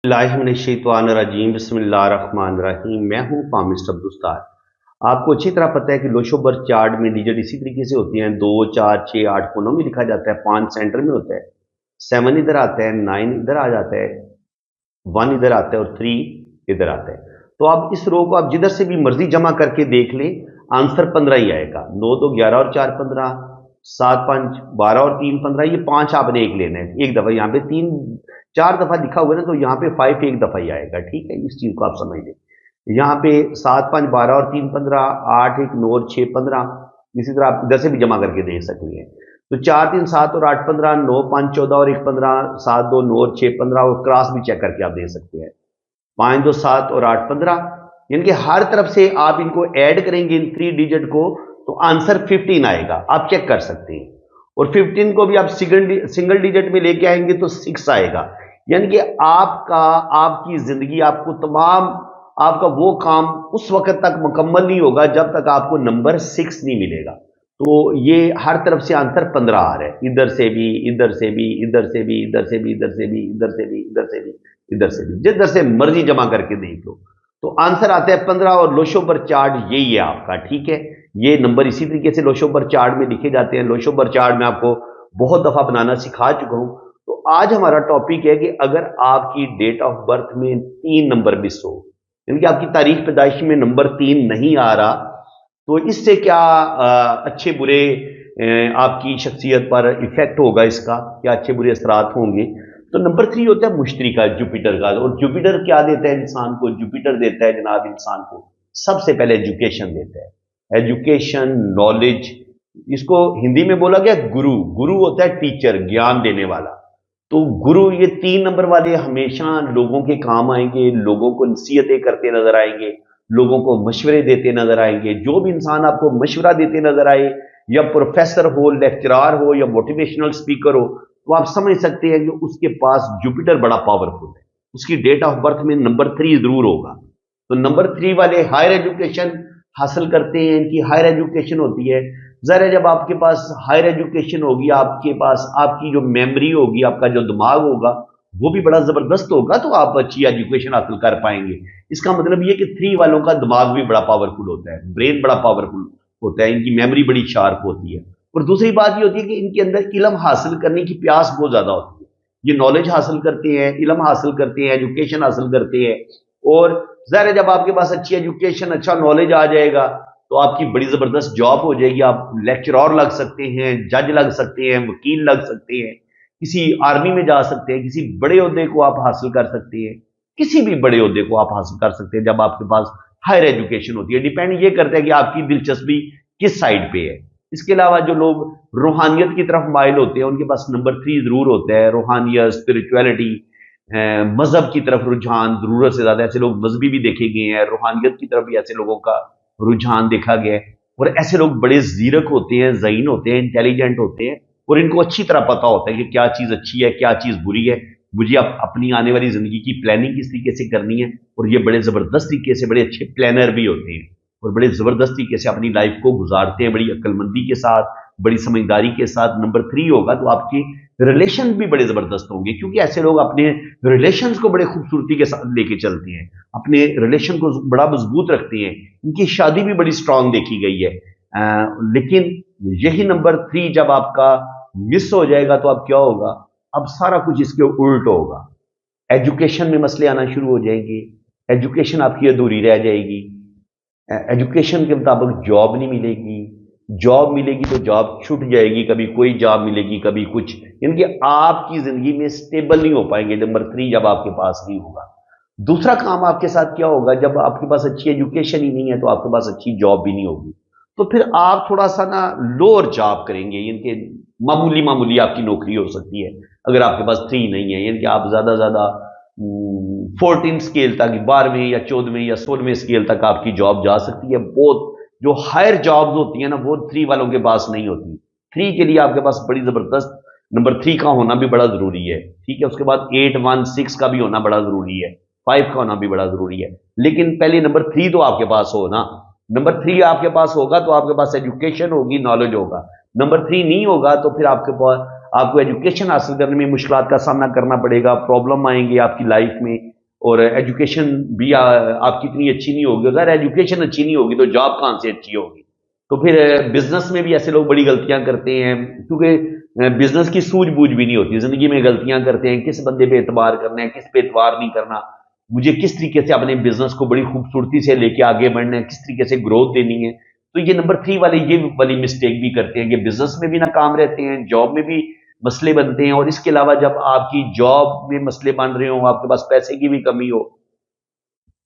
बिस्मिल्लाहिर्रहमानिर्रहीम बिस्मिल्लाहिर्रहमानिर्रहीम। मैं हूँ फामिस्ट अब्दुस्तार। आपको अच्छी तरह पता है कि लोशोबर चार्ट में डिजिट इसी तरीके से होती हैं, 2 4 6 8 कोनों में लिखा जाता है, 5 सेंटर में होता है, 7 इधर आता है, 9 इधर आ जाता है, 1 इधर आता है और 3 इधर आता है। तो आप इस रो को आप जिधर से भी मर्जी जमा करके देख लें, आंसर 15 ही आएगा। 9 2 11 और 4 15, 7 5 12 और 3 15। ये 5 आपने एक लेना है, एक दफा। यहाँ पे 3 4 दफा लिखा हुआ है ना, तो यहाँ पे 5 एक दफा ही आएगा। ठीक है, इस चीज को आप समझ लें। यहाँ पे 7 5 12 और 3 15, 8 1 9 और 6 15। इसी तरह आप इधर से भी जमा करके देख सकते हैं। तो 4 3 7 और 8 15, 9 5 14 और 1 15, 7 2 9 और 6 15। और क्रॉस भी चेक करके आप देख सकते हैं, 5 2 7 और 8 15। यानी कि हर तरफ से आप इनको ऐड करेंगे, इन 3 डिजिट को, तो आंसर 15 आएगा। आप चेक कर सकते हैं। और 15 को भी आप सिंगल डिजिट में लेके आएंगे तो 6 आएगा। यानी कि आपकी जिंदगी, आपको तमाम आपका वो काम उस वक्त तक मुकम्मल नहीं होगा जब तक आपको नंबर 6 नहीं मिलेगा। तो ये हर तरफ से आंसर 15 आ रहा है, इधर से भी, इधर से भी, इधर से भी, इधर से भी, इधर से भी, इधर से भी, इधर से भी, इधर से भी, जिधर से मर्जी जमा करके देख लो तो आंसर आता है 15। और लोशोबर चार्ट यही है आपका। ठीक है, ये नंबर इसी तरीके से लोशोबर चार्ट में लिखे जाते हैं। लोशोबर चार्ट में आपको बहुत दफा बनाना सिखा चुका हूं। तो आज हमारा टॉपिक है कि अगर आपकी डेट ऑफ बर्थ में 3 नंबर मिस हो, यानी कि आपकी तारीख पैदाइश में नंबर 3 नहीं आ रहा, तो इससे क्या अच्छे बुरे आपकी शख्सियत पर इफेक्ट होगा, इसका क्या अच्छे बुरे असरात होंगे। तो नंबर 3 होता है मुश्तरी का, जुपिटर का। और जुपिटर क्या देता है इंसान को? जुपिटर देता है जनाब इंसान को सबसे पहले एजुकेशन देता है। एजुकेशन, नॉलेज, इसको हिंदी में बोला गया गुरु। गुरु होता है टीचर, ज्ञान देने वाला। तो गुरु, ये 3 नंबर वाले हमेशा लोगों के काम आएंगे, लोगों को नसीहतें करते नजर आएंगे, लोगों को मशवरे देते नजर आएंगे। जो भी इंसान आपको मशवरा देते नजर आए, या प्रोफेसर हो, लेक्चरार हो, या मोटिवेशनल स्पीकर हो, तो आप समझ सकते हैं कि उसके पास जुपिटर बड़ा पावरफुल है। उसकी डेट ऑफ बर्थ में नंबर 3 जरूर होगा। तो नंबर 3 वाले हायर एजुकेशन हासिल करते हैं, इनकी हायर एजुकेशन होती है। ज़रा जब आपके पास हायर एजुकेशन होगी, आपके पास आपकी जो मेमोरी होगी, आपका जो दिमाग होगा, वो भी बड़ा जबरदस्त होगा, तो आप अच्छी एजुकेशन हासिल कर पाएंगे। इसका मतलब ये कि 3 वालों का दिमाग भी बड़ा पावरफुल होता है, ब्रेन बड़ा पावरफुल होता है, इनकी मेमोरी बड़ी शार्प होती है। और दूसरी बात ये होती है कि इनके अंदर इल्म हासिल करने की प्यास बहुत ज्यादा होती है। ये नॉलेज हासिल करते हैं, इल्म हासिल करते हैं, एजुकेशन हासिल करते हैं। और ज़ाहिर है जब आपके पास अच्छी एजुकेशन, अच्छा नॉलेज आ जाएगा, तो आपकी बड़ी जबरदस्त जॉब हो जाएगी। आप लेक्चरर लग सकते हैं, जज लग सकते हैं, वकील लग सकते हैं, किसी आर्मी में जा सकते हैं, किसी बड़े ओहदे को आप हासिल कर सकते हैं, किसी भी बड़े ओहदे को आप हासिल कर सकते हैं जब आपके पास हायर एजुकेशन होती है। डिपेंड ये करता है कि आपकी दिलचस्पी किस साइड पे है। इसके अलावा जो लोग रूहानियत की तरफ माइल होते हैं, उनके पास नंबर 3 जरूर होता है। रूहानियत, स्पिरिचुअलिटी, मजहब की तरफ रुझान जरूरत से ज्यादा। ऐसे लोग मजहबी भी देखे गए हैं, रूहानियत की तरफ भी ऐसे लोगों का रुझान देखा गया है। और ऐसे लोग बड़े जीरक होते हैं, ज़हीन होते हैं, इंटेलिजेंट होते हैं, और इनको अच्छी तरह पता होता है कि क्या चीज अच्छी है, क्या चीज बुरी है, मुझे अपनी आने वाली जिंदगी की प्लानिंग किस तरीके से करनी है। और ये बड़े जबरदस्त तरीके से बड़े अच्छे प्लानर भी होते हैं, और बड़े जबरदस्त तरीके से अपनी लाइफ को गुजारते हैं, बड़ी अक्लमंदी के साथ, बड़ी समझदारी के साथ। नंबर 3 होगा तो आपके रिलेशन भी बड़े जबरदस्त होंगे, क्योंकि ऐसे लोग अपने रिलेशन को बड़े खूबसूरती के साथ लेके चलते हैं, अपने रिलेशन को बड़ा मजबूत रखते हैं। इनकी शादी भी बड़ी स्ट्रांग देखी गई है। लेकिन यही नंबर 3 जब आपका मिस हो जाएगा तो अब क्या होगा? अब सारा कुछ इसके उल्ट होगा। एजुकेशन में मसले आना शुरू हो जाएंगे, एजुकेशन आपकी अधूरी रह जाएगी, एजुकेशन के मुताबिक जॉब नहीं मिलेगी, जॉब मिलेगी तो जॉब छूट जाएगी, कभी कोई जॉब मिलेगी, कभी कुछ। यानी कि आपकी जिंदगी में स्टेबल नहीं हो पाएंगे नंबर 3 जब आपके पास नहीं होगा। दूसरा काम आपके साथ क्या होगा? जब आपके पास अच्छी एजुकेशन ही नहीं है तो आपके पास अच्छी जॉब भी नहीं होगी, तो फिर आप थोड़ा सा ना लोअर जॉब करेंगे। यानी कि मामूली मामूली आपकी नौकरी हो सकती है अगर आपके पास 3 नहीं है। यानी कि आप ज्यादा ज्यादा 14 स्केल तक, 12वें या 14वें या 16वें स्केल तक आपकी जॉब जा सकती है। बहुत जो हायर जॉब्स होती है ना, वो 3 वालों के पास नहीं होती। 3 के लिए आपके पास बड़ी जबरदस्त नंबर 3 का होना भी बड़ा जरूरी है। ठीक है, उसके बाद 8 1 6 का भी होना बड़ा जरूरी है, 5 का होना भी बड़ा जरूरी है। लेकिन पहले नंबर 3 तो आपके पास हो ना। नंबर 3 आपके पास होगा तो आपके पास एजुकेशन होगी, नॉलेज होगा। नंबर 3 नहीं होगा तो फिर आपके पास आपको एजुकेशन हासिल करने में मुश्किलात का सामना करना पड़ेगा, प्रॉब्लम आएंगे आपकी लाइफ में, और एजुकेशन भी आपकी इतनी अच्छी नहीं होगी। अगर एजुकेशन अच्छी नहीं होगी तो जॉब कहाँ से अच्छी होगी? तो फिर बिजनेस में भी ऐसे लोग बड़ी गलतियां करते हैं, क्योंकि बिजनेस की सूझबूझ भी नहीं होती, जिंदगी में गलतियां करते हैं, किस बंदे पे एतबार करना है, किस पे एतबार नहीं करना, मुझे किस तरीके से अपने बिजनेस को बड़ी खूबसूरती से लेके आगे बढ़ना है, किस तरीके से ग्रोथ देनी है। तो ये नंबर 3 वाले ये वाली मिस्टेक भी करते हैं कि बिजनेस में भी नाकाम रहते हैं, जॉब में भी मसले बनते हैं, और इसके अलावा जब आपकी जॉब में मसले बन रहे हो, आपके पास पैसे की भी कमी हो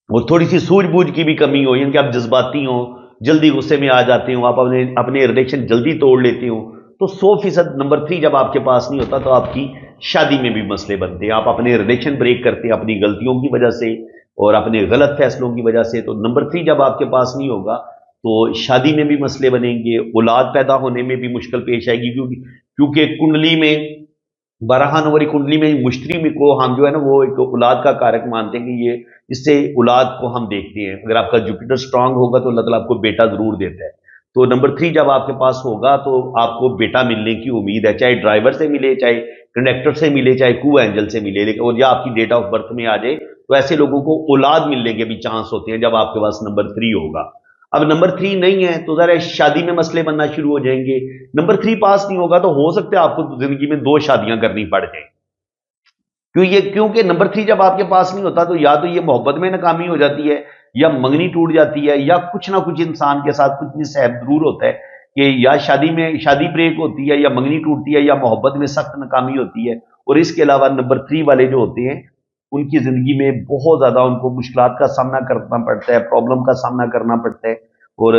और थोड़ी सी सूझबूझ की भी कमी हो, यानी कि आप जज्बाती हो, जल्दी गुस्से में आ जाते हो, आप अपने अपने रिलेशन जल्दी तोड़ लेते हो, तो 100% नंबर 3 जब आपके पास नहीं होता तो आपकी शादी में भी मसले बनते हैं, आप अपने रिलेशन ब्रेक करते हैं अपनी गलतियों की वजह से और अपने गलत फैसलों की वजह से। तो नंबर 3 जब आपके पास नहीं होगा तो शादी में भी मसले बनेंगे, औलाद पैदा होने में भी मुश्किल पेश आएगी, क्योंकि क्योंकि कुंडली में 12 नंबरी कुंडली में मुश्तरी में को हम जो है ना वो एक औलाद का कारक मानते हैं कि ये इससे औलाद को हम देखते हैं। अगर आपका जुपिटर स्ट्रांग होगा तो अल्लाह ताला आपको बेटा जरूर देता है। तो नंबर 3 जब आपके पास होगा तो आपको बेटा मिलने की उम्मीद है, चाहे ड्राइवर से मिले, चाहे कंडक्टर से मिले, चाहे कू एंजल से मिले, लेकिन और या आपकी डेट ऑफ बर्थ में आ जाए तो ऐसे लोगों को औलाद मिलने के भी चांस होते हैं जब आपके पास नंबर 3 होगा। अब नंबर 3 नहीं है तो जरा शादी में मसले बनना शुरू हो जाएंगे। नंबर 3 पास नहीं होगा तो हो सकता है आपको जिंदगी में 2 शादियां करनी पड़ जाए, क्योंकि नंबर 3 जब आपके पास नहीं होता तो या तो ये मोहब्बत में नाकामी हो जाती है, या मंगनी टूट जाती है, या कुछ ना कुछ इंसान के साथ कुछ भी सहब जरूर होता है कि या शादी ब्रेक होती है, या मंगनी टूटती है, या मोहब्बत में सख्त नाकामी होती है। और इसके अलावा नंबर 3 वाले जो होते हैं उनकी जिंदगी में बहुत ज्यादा उनको मुश्किलात का सामना करना पड़ता है, प्रॉब्लम का सामना करना पड़ता है, और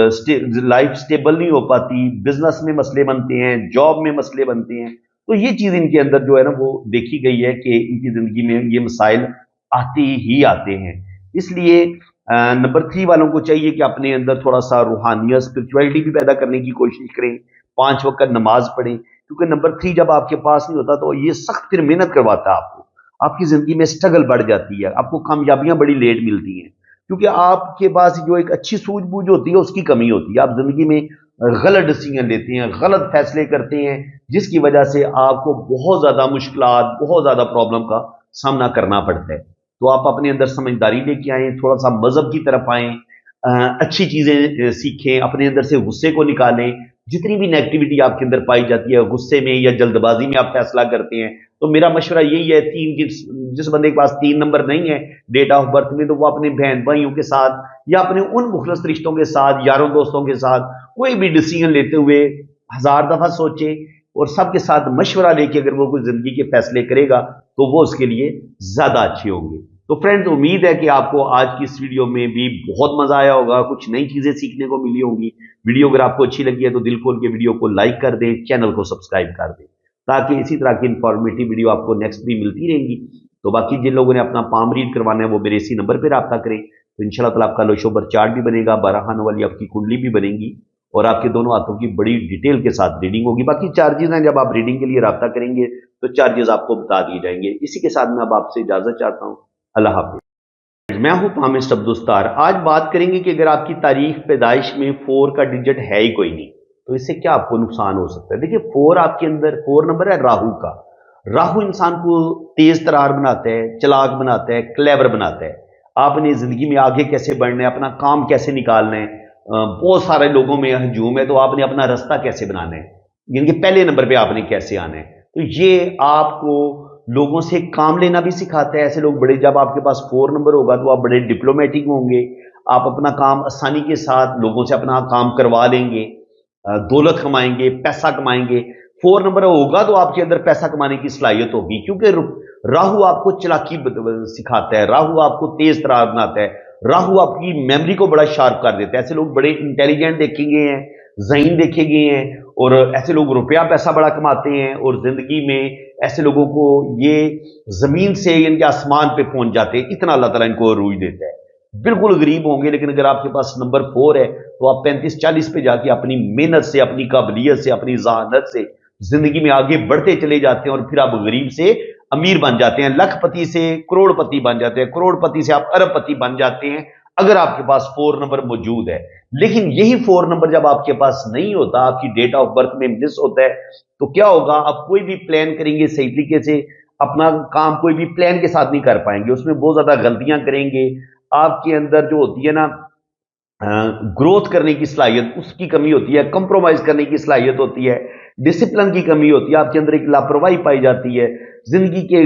लाइफ स्टेबल नहीं हो पाती, बिजनेस में मसले बनते हैं, जॉब में मसले बनते हैं। तो ये चीज इनके अंदर जो है ना वो देखी गई है कि इनकी जिंदगी में ये मसाइल आते ही आते हैं। इसलिए नंबर 3 वालों को चाहिए कि अपने अंदर थोड़ा सा रूहानियत, स्पिरिचुअलिटी भी पैदा करने की कोशिश करें, 5 वक्त नमाज पढ़ें, क्योंकि नंबर 3 जब आपके पास नहीं होता तो ये सख्त फिर मेहनत करवाता है आपको, आपकी जिंदगी में स्ट्रगल बढ़ जाती है, आपको कामयाबियां बड़ी लेट मिलती हैं, क्योंकि आपके पास जो एक अच्छी सूझबूझ होती है उसकी कमी होती है। आप जिंदगी में गलत डिसीजन लेते हैं, गलत फैसले करते हैं, जिसकी वजह से आपको बहुत ज्यादा मुश्किलात, बहुत ज्यादा प्रॉब्लम का सामना करना पड़ता है। तो आप अपने अंदर समझदारी लेके आए, थोड़ा सा मजहब की तरफ आए, अच्छी चीजें सीखें, अपने अंदर से गुस्से को निकालें। जितनी भी नेगेटिविटी आपके अंदर पाई जाती है, गुस्से में या जल्दबाजी में आप फैसला करते हैं, तो मेरा मशवरा यही है, जिस बंदे के पास 3 नंबर नहीं है डेट ऑफ बर्थ में, तो वो अपने बहन भाइयों के साथ या अपने उन मुखलस रिश्तों के साथ, यारों दोस्तों के साथ कोई भी डिसीजन लेते हुए 1000 दफा सोचे और सबके साथ मशवरा लेके अगर वो कोई जिंदगी के फैसले करेगा तो वो उसके लिए ज्यादा अच्छे होंगे। तो फ्रेंड्स, उम्मीद है कि आपको आज की इस वीडियो में भी बहुत मजा आया होगा, कुछ नई चीजें सीखने को मिली होंगी। वीडियो अगर आपको अच्छी लगी है तो दिल खोल के वीडियो को लाइक कर दें, चैनल को सब्सक्राइब कर दें, ताकि इसी तरह की इंफॉर्मेटिव वीडियो आपको नेक्स्ट भी मिलती रहेंगी। तो बाकी जिन लोगों ने अपना पाम रीड करवाना है वो मेरे इसी नंबर पर रब्ता करें, तो इंशाल्लाह ताला आपका लोशोबर चार्ट भी बनेगा, 12 खानों वाली आपकी कुंडली भी बनेगी और आपके दोनों हाथों की बड़ी डिटेल के साथ रीडिंग होगी। बाकी चार्जेस हैं, जब आप रीडिंग के लिए रब्ता करेंगे तो चार्जेस आपको बता दिए जाएंगे। इसी के साथ मैं अब आपसे इजाजत चाहता हूँ। अल्लाह हाफिज। मैं हूं पामिस्ट अब्दुस्तार। आज बात करेंगे कि अगर आपकी तारीख पैदाइश में 4 का डिजिट है ही कोई नहीं तो इससे क्या आपको नुकसान हो सकता है। देखिए, 4 आपके अंदर 4 नंबर है राहु का। राहु इंसान को तेज तरार बनाता है, चलाक बनाता है, क्लेवर बनाता है। आपने जिंदगी में आगे कैसे बढ़ना है, अपना काम कैसे निकालना है, बहुत सारे लोगों में हजूम है तो आपने अपना रास्ता कैसे बनाना है, यानी कि पहले नंबर पे आपने कैसे आना है। तो ये आपको लोगों से काम लेना भी सिखाता है। ऐसे लोग बड़े, जब आपके पास 4 नंबर होगा तो आप बड़े डिप्लोमेटिक होंगे, आप अपना काम आसानी के साथ लोगों से अपना काम करवा लेंगे, दौलत कमाएंगे, पैसा कमाएंगे। 4 नंबर होगा तो आपके अंदर पैसा कमाने की सलाहियत होगी, क्योंकि राहु आपको चलाकी सिखाता है, राहु आपको तेज तरार बनाता है, राहु आपकी मेमोरी को बड़ा शार्प कर देता है। ऐसे लोग बड़े इंटेलिजेंट देखे गए हैं, ज़हीन देखे गए हैं, और ऐसे लोग रुपया पैसा बड़ा कमाते हैं, और जिंदगी में ऐसे लोगों को ये जमीन से इनके आसमान पे पहुंच जाते हैं, इतना अल्लाह ताला इनको अरूज देता है। बिल्कुल गरीब होंगे, लेकिन अगर आपके पास नंबर 4 है तो आप 35-40 पे जाके अपनी मेहनत से, अपनी काबिलियत से, अपनी जहानत से जिंदगी में आगे बढ़ते चले जाते हैं, और फिर आप गरीब से अमीर बन जाते हैं, लखपति से करोड़पति बन जाते हैं, करोड़पति से आप अरबपति बन जाते हैं। اگر آپ کے پاس 4 نمبر موجود ہے. لیکن یہی 4 نمبر جب آپ کے پاس نہیں ہوتا، آپ کی ڈیٹ آف برتھ میں مس ہوتا ہے، تو کیا ہوگا؟ آپ کوئی بھی پلان کریں گے صحیح طریقے سے، اپنا کام کوئی بھی پلان کے ساتھ نہیں کر پائیں گے، اس میں بہت زیادہ غلطیاں کریں گے. آپ کے اندر جو ہوتی ہے نا گروتھ کرنے کی صلاحیت، اس کی کمی ہوتی ہے، کمپرومائز کرنے کی صلاحیت ہوتی ہے، ڈسپلن کی کمی ہوتی ہے، آپ کے اندر ایک لاپرواہی پائی جاتی ہے، زندگی کے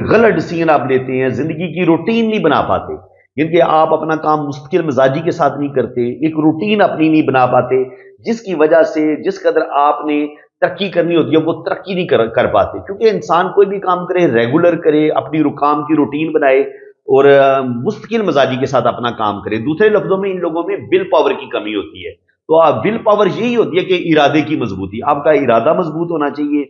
غلط ڈیسیژن آپ لیتے ہیں، زندگی کی روٹین نہیں بنا پاتے، کیونکہ آپ اپنا کام مستقل مزاجی کے ساتھ نہیں کرتے، ایک روٹین اپنی نہیں بنا پاتے، جس کی وجہ سے جس قدر آپ نے ترقی کرنی ہوتی ہے وہ ترقی نہیں کر پاتے. کیونکہ انسان کوئی بھی کام کرے، ریگولر کرے، اپنی کام کی روٹین بنائے اور مستقل مزاجی کے ساتھ اپنا کام کرے. دوسرے لفظوں میں ان لوگوں میں ول پاور کی کمی ہوتی ہے. تو ول پاور یہی ہوتی ہے کہ ارادے کی مضبوطی، آپ کا ارادہ مضبوط ہونا چاہیے،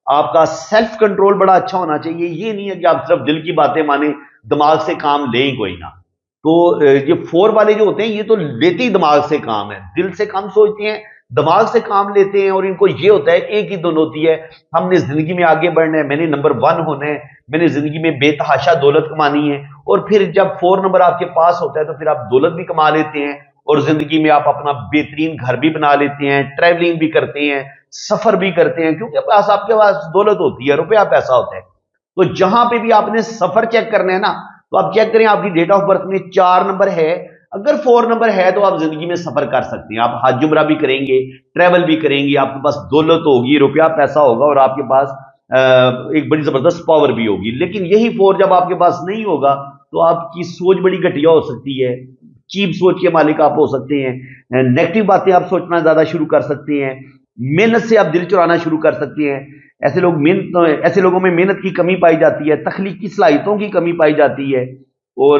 آپ کا سیلف کنٹرول بڑا اچھا ہونا چاہیے. یہ نہیں ہے کہ آپ صرف دل کی باتیں مانیں، دماغ سے کام لیں کوئی نہ. تو یہ 4 والے جو ہوتے ہیں یہ تو لیتے ہی دماغ سے کام ہے، دل سے کم سوچتے ہیں، دماغ سے کام لیتے ہیں، اور ان کو یہ ہوتا ہے ایک ہی دن ہوتی ہے، ہم نے زندگی میں آگے بڑھنا ہے، میں نے نمبر 1 ہونا ہے، میں نے زندگی میں بے تحاشا دولت کمانی ہے. اور پھر جب 4 نمبر آپ کے پاس ہوتا ہے تو پھر آپ دولت بھی کما لیتے ہیں، اور زندگی میں آپ اپنا بہترین گھر بھی بنا لیتے ہیں، ٹریولنگ بھی کرتے ہیں، سفر بھی کرتے ہیں، کیونکہ آپ کے پاس دولت ہوتی ہے، روپیہ پیسہ ہوتا ہے. تو جہاں پہ بھی آپ نے سفر چیک کرنا ہے نا، تو آپ چیک کریں آپ کی ڈیٹ آف برتھ میں 4 نمبر ہے. اگر 4 نمبر ہے تو آپ زندگی میں سفر کر سکتے ہیں، آپ حج عمرہ بھی کریں گے، ٹریول بھی کریں گے، آپ کے پاس دولت ہوگی، روپیہ پیسہ ہوگا، اور آپ کے پاس ایک بڑی زبردست پاور بھی ہوگی. لیکن یہی 4 جب آپ کے پاس نہیں ہوگا تو آپ کی سوچ بڑی گھٹیا ہو سکتی ہے، چیپ سوچ کے مالک آپ ہو سکتے ہیں، نیگیٹو باتیں آپ سوچنا زیادہ شروع کر سکتے ہیں، محنت سے آپ دل چرانا شروع کر سکتے ہیں. ایسے لوگوں میں محنت کی کمی پائی جاتی ہے، تخلیقی صلاحیتوں کی کمی پائی جاتی ہے، اور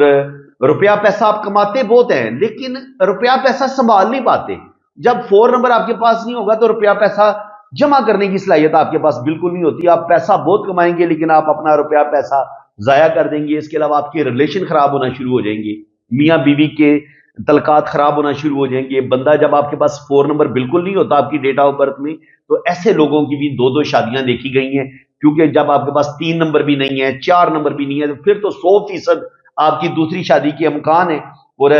روپیہ پیسہ آپ کماتے بہت ہیں لیکن روپیہ پیسہ سنبھال نہیں پاتے. جب 4 نمبر آپ کے پاس نہیں ہوگا تو روپیہ پیسہ جمع کرنے کی صلاحیت آپ کے پاس بالکل نہیں ہوتی. آپ پیسہ بہت کمائیں گے لیکن آپ اپنا روپیہ پیسہ ضائع کر دیں گے. اس کے علاوہ آپ کے ریلیشن خراب ہونا شروع ہو جائیں گے، میاں بیوی کے تعلقات خراب ہونا شروع ہو جائیں گے. بندہ جب آپ کے پاس 4 نمبر بالکل نہیں ہوتا آپ کی ڈیٹ آف برتھ میں، تو ایسے لوگوں کی بھی 2 شادیاں دیکھی گئی ہیں. کیونکہ جب آپ کے پاس 3 نمبر بھی نہیں ہے، 4 نمبر بھی نہیں ہے، تو پھر تو 100% آپ کی دوسری شادی کے امکان ہے. اور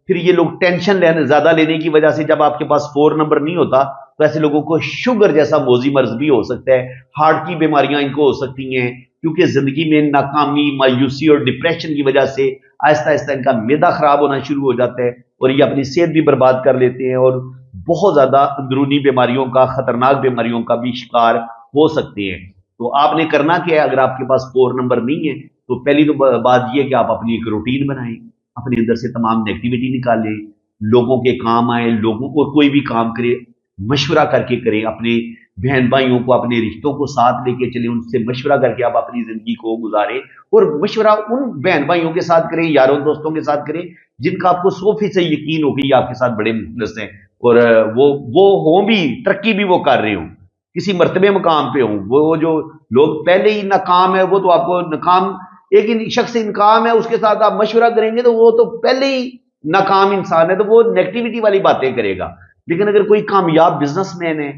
پھر یہ لوگ ٹینشن زیادہ لینے کی وجہ سے، جب آپ کے پاس 4 نمبر نہیں ہوتا تو ایسے لوگوں کو شوگر جیسا موذی مرض بھی ہو سکتا ہے، ہارٹ کی بیماریاں ان کو ہو سکتی ہیں، کیونکہ زندگی میں ناکامی، مایوسی اور ڈپریشن کی وجہ سے آہستہ آہستہ ان کا معدہ خراب ہونا شروع ہو جاتا ہے، اور یہ اپنی صحت بھی برباد کر لیتے ہیں، اور بہت زیادہ اندرونی بیماریوں کا، خطرناک بیماریوں کا بھی شکار ہو سکتے ہیں. تو آپ نے کرنا کیا ہے؟ اگر آپ کے پاس 4 نمبر نہیں ہے تو پہلی تو بات یہ ہے کہ آپ اپنی ایک روٹین بنائیں، اپنے اندر سے تمام نیگیٹیوٹی نکالیں، لوگوں کے کام آئیں، لوگوں کو کوئی بھی کام کرے مشورہ کر کے کریں، اپنے بہن بھائیوں کو، اپنے رشتوں کو ساتھ لے کے چلیں، ان سے مشورہ کر کے آپ اپنی زندگی کو گزاریں. اور مشورہ ان بہن بھائیوں کے ساتھ کریں، یاروں دوستوں کے ساتھ کریں جن کا آپ کو 100% یقین ہو کہ یہ آپ کے ساتھ بڑے مخلص ہیں، اور وہ ہوں بھی، ترقی بھی وہ کر رہے ہوں، کسی مرتبے مقام پہ ہوں. وہ جو لوگ پہلے ہی ناکام ہے، وہ تو آپ کو ناکام، ایک شخص ناکام ہے اس کے ساتھ آپ مشورہ کریں گے تو وہ تو پہلے ہی ناکام انسان ہے، تو وہ نیگیٹیوٹی والی باتیں کرے گا. لیکن اگر کوئی کامیاب بزنس مین ہے،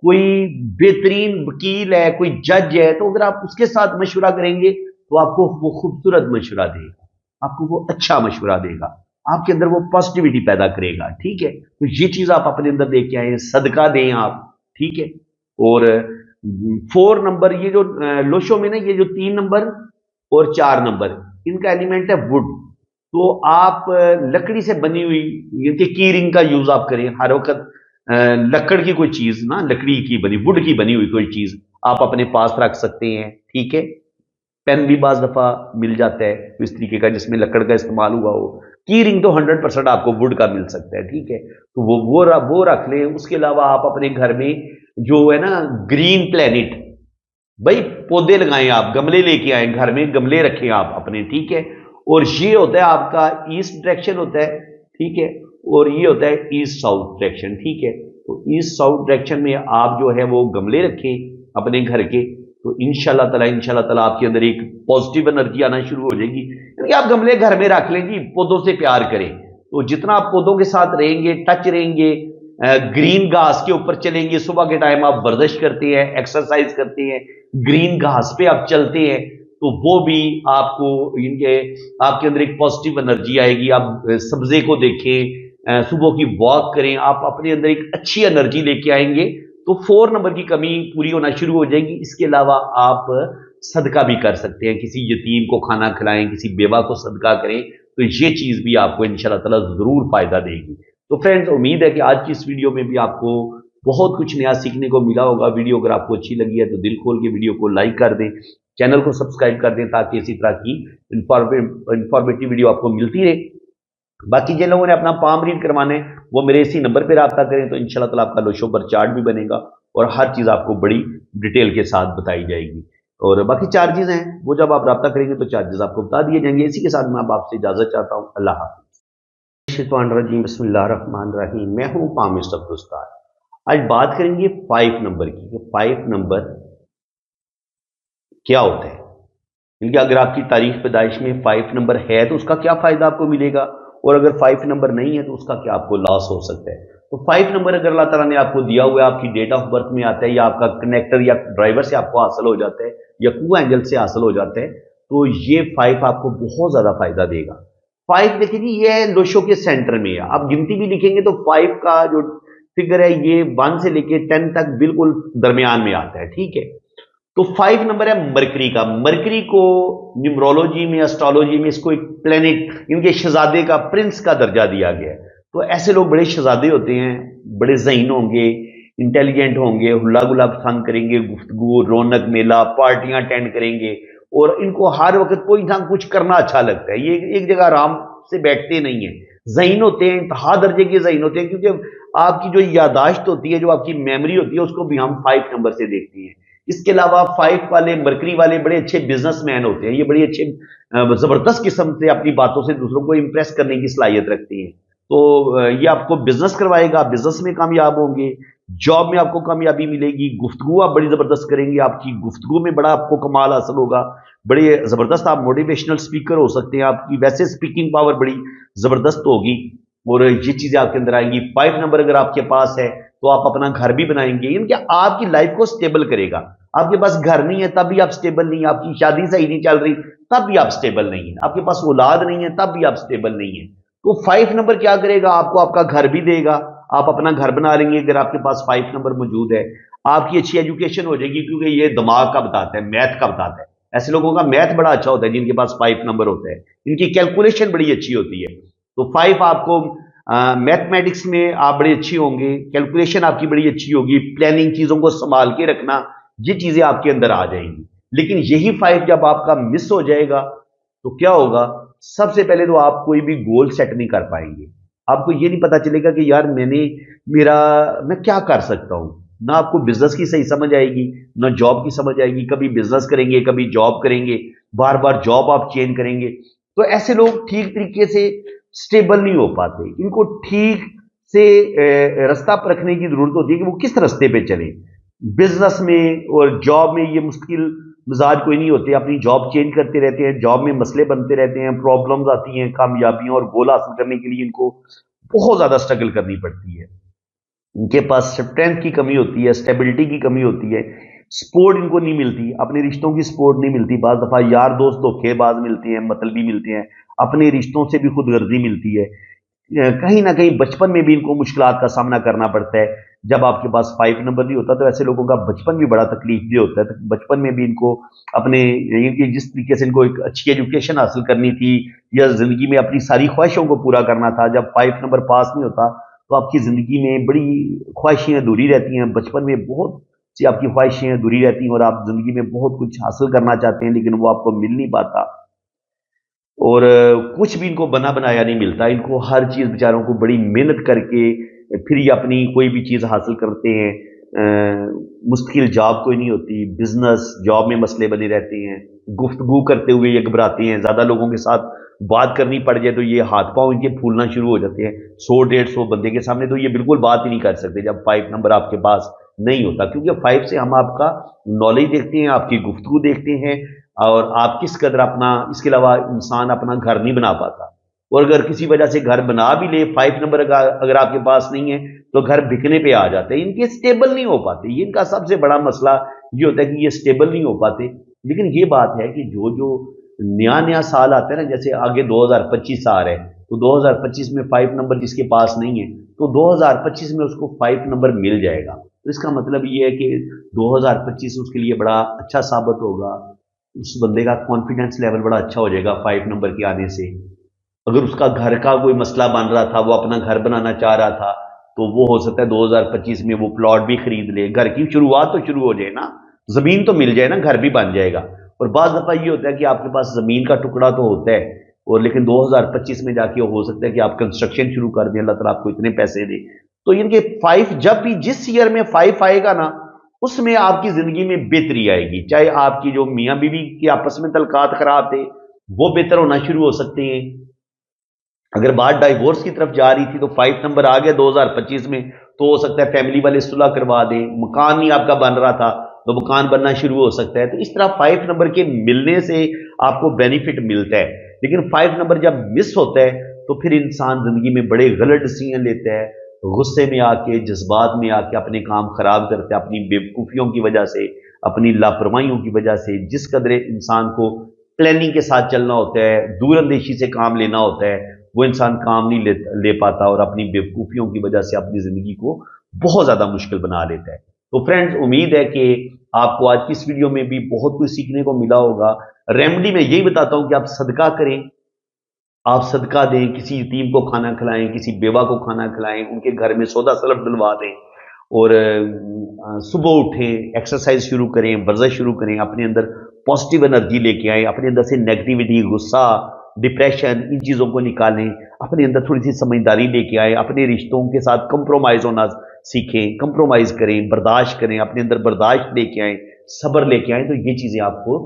کوئی بہترین وکیل ہے، کوئی جج ہے، تو اگر آپ اس کے ساتھ مشورہ کریں گے تو آپ کو وہ خوبصورت مشورہ دے گا، آپ کو وہ اچھا مشورہ دے گا، آپ کے اندر وہ پازیٹیوٹی پیدا کرے گا. ٹھیک ہے، تو یہ چیز آپ اپنے اندر لے کے آئیں، صدقہ دیں آپ. ٹھیک ہے. اور 4 نمبر، یہ جو لوشوں میں نا، یہ جو 3 نمبر اور 4 نمبر، ان کا ایلیمنٹ ہے وڈ. تو آپ لکڑی سے بنی ہوئی، یہ کہ کی رنگ کا یوز آپ کریں ہر وقت. لکڑ کی کوئی چیز نا، لکڑی کی بنی، وڈ کی بنی ہوئی کوئی چیز آپ اپنے پاس رکھ سکتے ہیں. ٹھیک ہے. پین بھی بعض دفعہ مل جاتا ہے اس طریقے کا جس میں لکڑ کا استعمال ہوا ہو. کی رنگ تو 100% آپ کو وڈ کا مل سکتا ہے. ٹھیک ہے. تو وہ رکھ لیں. اس کے علاوہ آپ اپنے گھر میں جو ہے نا گرین پلینٹ، بھائی پودے لگائیں، آپ گملے لے کے آئیں، گھر میں گملے رکھیں آپ اپنے. ٹھیک ہے. اور یہ ہوتا ہے آپ کا ایسٹ ڈائریکشن ہوتا ہے. ٹھیک ہے. اور یہ ہوتا ہے ایسٹ ساؤتھ ڈائریکشن. ٹھیک ہے. تو ایسٹ ساؤتھ ڈائریکشن میں آپ جو ہے وہ گملے رکھیں اپنے گھر کے، تو انشاءاللہ تعالیٰ آپ کے اندر ایک پازیٹیو انرجی آنا شروع ہو جائے گی. کیونکہ آپ گملے گھر میں رکھ لیں گی، پودوں سے پیار کریں، تو جتنا آپ پودوں کے ساتھ رہیں گے، ٹچ رہیں گے، گرین گھاس کے اوپر چلیں گے، صبح کے ٹائم آپ ورزش کرتے ہیں، ایکسرسائز کرتے ہیں، گرین گھاس پہ آپ چلتے ہیں، तो वो भी आपको इनके आपके अंदर एक पॉजिटिव एनर्जी आएगी। आप सब्जे को देखें, सुबह की वॉक करें, आप अपने अंदर एक अच्छी एनर्जी लेके आएंगे, तो 4 नंबर की कमी पूरी होना शुरू हो जाएगी। इसके अलावा आप सदका भी कर सकते हैं, किसी यतीम को खाना खिलाएं, किसी बेवा को सदका करें, तो ये चीज भी आपको इंशाल्लाह ताला जरूर फायदा देगी। तो फ्रेंड्स, उम्मीद है कि आज की इस वीडियो में भी आपको बहुत कुछ नया सीखने को मिला होगा। वीडियो अगर आपको अच्छी लगी है तो दिल खोल के वीडियो को लाइक कर दें, चैनल को सब्सक्राइब कर दें, ताकि इसी तरह की इंफॉर्मेटिव वीडियो आपको मिलती रहे। बाकी जिन लोगों ने अपना पाम रीड करवाने, वो मेरे इसी नंबर पर रब्ता करें, तो इंशाल्लाह ताला आपका लोशोबर चार्ट भी बनेगा और हर चीज़ आपको बड़ी डिटेल के साथ बताई जाएगी। और बाकी चार्जेस हैं, वो जब आप रब्ता करेंगे तो चार्जेस आपको बता दिए जाएंगे। इसी के साथ मैं आपसे इजाज़त चाहता हूँ। अल्लाह हाफ़िज़। शैतानिर्रजीम, बिस्मिल्लाहिर्रहमानिर्रहीम। मैं हूँ पामिस्ट अब्दुल उस्ताद। आज बात करेंगे 5 नंबर की, कि 5 नंबर क्या होता है। इनकी अगर आपकी तारीख पैदाइश में 5 नंबर है तो उसका क्या फ़ायदा आपको मिलेगा, और अगर 5 नंबर नहीं है तो उसका क्या आपको लॉस हो सकता है। तो 5 नंबर अगर अल्लाह ताला ने आपको दिया हुआ है, आपकी डेट ऑफ बर्थ में आता है, या आपका कनेक्टर या ड्राइवर से आपको हासिल हो जाता है, या कू एंजल से हासिल हो जाता है, तो ये 5 आपको बहुत ज़्यादा फायदा देगा। 5 देखिए जी, ये लोशो के सेंटर में है। आप गिनती भी लिखेंगे तो 5 का जो फिगर है ये 1 से लेके 10 तक बिल्कुल दरमियान में आता है, ठीक है। तो 5 नंबर है मरकरी का। मरकरी को न्यूमरोलॉजी में, एस्ट्रोलॉजी में इसको एक प्लेनेट, इनके शहजादे का, प्रिंस का दर्जा दिया गया है। तो ऐसे लोग बड़े शहजादे होते हैं, बड़े ज़हीन होंगे, इंटेलिजेंट होंगे, हुल्ला गुल्ला पसंद करेंगे, गुफ्तगू, रौनक, मेला, पार्टियां अटेंड करेंगे, और इनको हर वक्त कोई ना कुछ करना अच्छा लगता है। ये एक जगह आराम से बैठते नहीं है, ज़हीन होते हैं, इंतहा दर्जे के ज़हीन होते हैं, क्योंकि आपकी जो यादाश्त होती है, जो आपकी मेमोरी होती है, उसको भी हम 5 नंबर से देखते हैं। इसके अलावा 5 वाले, मरकरी वाले बड़े अच्छे बिजनेसमैन होते हैं। ये बड़ी अच्छे जबरदस्त किस्म से अपनी बातों से दूसरों को इंप्रेस करने की सलाहियत रखती हैं। तो ये आपको बिजनेस करवाएगा, बिजनेस में कामयाब होंगे, जॉब में आपको कामयाबी मिलेगी, गुफ्तगू आप बड़ी जबरदस्त करेंगे, आपकी गुफ्तगू में बड़ा आपको कमाल हासिल होगा, बड़े जबरदस्त आप मोटिवेशनल स्पीकर हो सकते हैं, आपकी वैसे स्पीकिंग पावर बड़ी जबरदस्त होगी, और ये चीजें आपके अंदर आएंगी। 5 नंबर अगर आपके पास है तो आप अपना घर भी बनाएंगे, यानी आपकी लाइफ को स्टेबल करेगा। आपके पास घर नहीं है तब भी आप स्टेबल नहीं है, आपकी शादी सही नहीं चल रही तब भी आप स्टेबल नहीं है, आपके पास औलाद नहीं है तब भी आप स्टेबल नहीं है। तो 5 नंबर क्या करेगा, आपको आपका घर भी देगा, आप अपना घर बना लेंगे अगर आपके पास 5 नंबर मौजूद है। आपकी अच्छी एजुकेशन हो जाएगी, क्योंकि ये दिमाग का बताता है, मैथ का बताता है। ऐसे लोगों का मैथ बड़ा अच्छा होता है जिनके पास 5 नंबर होता है, इनकी कैलकुलेशन बड़ी अच्छी होती है। तो 5 आपको मैथमेटिक्स में आप बड़े अच्छी होंगे, कैलकुलेशन आपकी बड़ी अच्छी होगी, प्लानिंग, चीजों को संभाल के रखना, ये चीजें आपके अंदर आ जाएंगी। लेकिन यही 5 जब आपका मिस हो जाएगा तो क्या होगा, सबसे पहले तो आप कोई भी गोल सेट नहीं कर पाएंगे। आपको ये नहीं पता चलेगा कि यार मैं क्या कर सकता हूं। ना आपको बिजनेस की सही समझ आएगी, ना जॉब की समझ आएगी। कभी बिजनेस करेंगे, कभी जॉब करेंगे, बार बार जॉब आप चेंज करेंगे। तो ऐसे लोग ठीक तरीके से स्टेबल नहीं हो पाते। इनको ठीक से रास्ता पर रखने की जरूरत होती है कि वो किस रास्ते पे चले। बिजनेस में और जॉब में ये मुश्किल मिजाज कोई नहीं होते, अपनी जॉब चेंज करते रहते हैं, जॉब में मसले बनते रहते हैं, प्रॉब्लम्स आती हैं, कामयाबियां और गोल हासिल करने के लिए इनको बहुत ज्यादा स्ट्रगल करनी पड़ती है। इनके पास स्ट्रेंथ की कमी होती है, स्टेबिलिटी की कमी होती है, सपोर्ट इनको नहीं मिलती, अपने रिश्तों की सपोर्ट नहीं मिलती। बाज दफा यार दोस्त धोखेबाज मिलते हैं, मतलबी मिलते हैं, अपने रिश्तों से भी खुदगर्जी मिलती है। कहीं ना कहीं बचपन में भी इनको मुश्किलात का सामना करना पड़ता है। जब आपके पास 5 नंबर नहीं होता तो ऐसे लोगों का बचपन भी बड़ा तकलीफ भी होता है। तो बचपन में भी इनको अपने जिस तरीके से इनको एक अच्छी एजुकेशन हासिल करनी थी, या जिंदगी में अपनी सारी ख्वाहिशों को पूरा करना था, जब 5 नंबर पास नहीं होता तो आपकी जिंदगी में बड़ी ख्वाहिशें अधूरी रहती हैं। बचपन में बहुत सी आपकी ख्वाहिशें अधूरी रहती हैं और आप जिंदगी में बहुत कुछ हासिल करना चाहते हैं, लेकिन वो आपको मिल नहीं पाता, और कुछ भी इनको बना बनाया नहीं मिलता। इनको हर चीज़ बेचारों को बड़ी मेहनत करके फिर ये अपनी कोई भी चीज़ हासिल करते हैं। मुश्किल जॉब कोई नहीं होती, बिजनेस जॉब में मसले बने रहते हैं, गुफ्तगू करते हुए ये घबराते हैं, ज़्यादा लोगों के साथ बात करनी पड़ जाए तो ये हाथ पांव इनके फूलना शुरू हो जाते हैं। 100-150 बंदे के सामने तो ये बिल्कुल बात ही नहीं कर सकते जब 5 नंबर आपके पास नहीं होता, क्योंकि 5 से हम आपका नॉलेज देखते हैं, आपकी गुफ्तगू देखते हैं, और आप किस कदर अपना, इसके अलावा इंसान अपना घर नहीं बना पाता। और अगर किसी वजह से घर बना भी ले, 5 नंबर अगर आपके पास नहीं है तो घर बिकने पे आ जाते हैं। इनके स्टेबल नहीं हो पाते। ये इनका सबसे बड़ा मसला ये होता है कि ये स्टेबल नहीं हो पाते। لیکن یہ بات ہے کہ جو جو نیا نیا سال آتا ہے نا، جیسے آگے 2025 آ رہا ہے، تو 2025 میں 5 نمبر جس کے پاس نہیں ہے تو 2025 میں اس کو 5 نمبر مل جائے گا. تو اس کا مطلب یہ ہے کہ 2025 اس کے لیے بڑا اچھا ثابت ہوگا. اس بندے کا کانفیڈنس لیول بڑا اچھا ہو جائے گا 5 نمبر کے آنے سے. اگر اس کا گھر کا کوئی مسئلہ بن رہا تھا، وہ اپنا گھر بنانا چاہ رہا تھا، تو وہ ہو سکتا ہے 2025 میں وہ پلاٹ بھی خرید لے. گھر کی شروعات تو شروع ہو جائے نا، زمین تو مل جائے نا، گھر بھی بن جائے گا. اور بعض دفعہ یہ ہوتا ہے کہ آپ کے پاس زمین کا ٹکڑا تو ہوتا ہے، اور لیکن 2025 میں جا کے ہو سکتا ہے کہ آپ کنسٹرکشن شروع کر دیں، اللہ تعالیٰ آپ کو اتنے پیسے دے. تو ان کے 5 جب بھی جس ایئر میں 5 آئے گا نا، اس میں آپ کی زندگی میں بہتری آئے گی. چاہے آپ کی جو میاں بیوی کے آپس میں تعلقات خراب تھے وہ بہتر ہونا شروع ہو سکتے ہیں. اگر بات ڈائیورس کی طرف جا رہی تھی تو 5 نمبر آ گیا 2025 میں، تو ہو سکتا ہے فیملی والے صلح کروا دیں. مکان نہیں آپ کا بن رہا تھا تو مکان بننا شروع ہو سکتا ہے. تو اس طرح 5 نمبر کے ملنے سے آپ کو بینیفٹ ملتا ہے. لیکن 5 نمبر جب مس ہوتا ہے تو پھر انسان زندگی میں بڑے غلط ڈیسیژن لیتا ہے، غصے میں آ کے، جذبات میں آ کے اپنے کام خراب کرتا ہے، اپنی بیوقوفیوں کی وجہ سے، اپنی لاپرواہیوں کی وجہ سے. جس قدر انسان کو پلاننگ کے ساتھ چلنا ہوتا ہے، دور اندیشی سے کام لینا ہوتا ہے، وہ انسان کام نہیں لے پاتا، اور اپنی بیوقوفیوں کی وجہ سے اپنی زندگی کو بہت زیادہ مشکل بنا لیتا ہے. تو فرینڈز، امید ہے کہ آپ کو آج کی اس ویڈیو میں بھی بہت کچھ سیکھنے کو ملا ہوگا. ریمیڈی میں یہی بتاتا ہوں کہ آپ صدقہ کریں، آپ صدقہ دیں، کسی یتیم کو کھانا کھلائیں، کسی بیوہ کو کھانا کھلائیں، ان کے گھر میں سودا سلف ڈلوا دیں، اور صبح اٹھیں، ایکسرسائز شروع کریں، ورزش شروع کریں، اپنے اندر پازیٹیو انرجی لے کے آئیں، اپنے اندر سے نیگیٹیوٹی، غصہ، ڈپریشن، ان چیزوں کو نکالیں، اپنے اندر تھوڑی سی سمجھداری لے کے آئیں، اپنے رشتوں کے ساتھ کمپرومائز ہونا سیکھیں، کمپرومائز کریں، برداشت کریں، اپنے اندر برداشت لے کے آئیں، صبر لے کے آئیں. تو یہ چیزیں آپ کو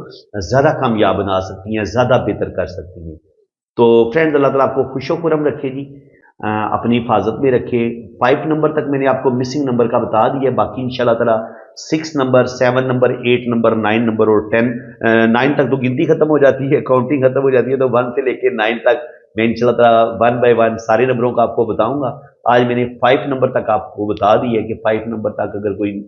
زیادہ کامیاب بنا سکتی ہیں، زیادہ بہتر کر سکتی ہیں. تو فرینڈز، اللہ تعالیٰ آپ کو خوش و خرم رکھے جی، اپنی حفاظت میں رکھے. 5 نمبر تک میں نے آپ کو مسنگ نمبر کا بتا دیا، باقی انشاءاللہ تعالیٰ 6 نمبر، 7 نمبر، 8 نمبر، 9 نمبر اور 9 تک تو گنتی ختم ہو جاتی ہے، کاؤنٹنگ ختم ہو جاتی ہے. تو 1 سے لے کے 9 تک میں انشاءاللہ تعالیٰ 1 بائی 1 سارے نمبروں کا آپ کو بتاؤں گا. آج میں نے 5 نمبر تک آپ کو بتا دی ہے کہ 5 نمبر تک اگر کوئی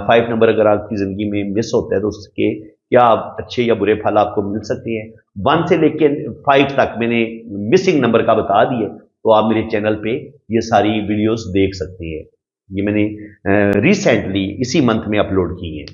5 نمبر اگر آپ کی زندگی میں مس ہوتا ہے تو اس کے کیا اچھے یا برے پھل آپ کو مل سکتے ہیں. 1 سے لے کے 5 تک میں نے مسنگ نمبر کا بتا دی ہے، تو آپ میرے چینل پہ یہ ساری ویڈیوز دیکھ سکتے ہیں. یہ میں نے ریسنٹلی اسی منتھ میں اپلوڈ کی ہیں.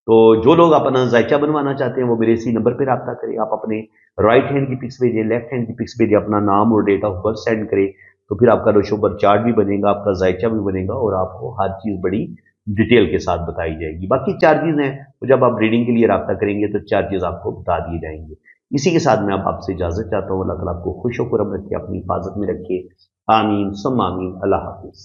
تو جو لوگ اپنا ذائچہ بنوانا چاہتے ہیں وہ میرے اسی نمبر پہ رابطہ کریں. آپ اپنے رائٹ ہینڈ کی پکس بھیجیں، لیفٹ ہینڈ کی پکس بھیجیں، اپنا نام اور ڈیٹ آف برتھ سینڈ کریں. تو پھر آپ کا روشو برتھ چارٹ بھی بنے گا، آپ کا ذائچہ بھی بنے گا، اور آپ کو ہر چیز بڑی ڈیٹیل کے ساتھ بتائی جائے گی. باقی چارجز ہیں تو جب آپ ریڈنگ کے لیے رابطہ کریں گے تو چارجز آپ کو بتا دیے جائیں گے. اسی کے ساتھ میں آپ سے اجازت چاہتا ہوں. اللہ تعالیٰ آپ کو خوش و خرم رکھے، اپنی حفاظت میں رکھے. آمین ثم آمین. اللہ حافظ.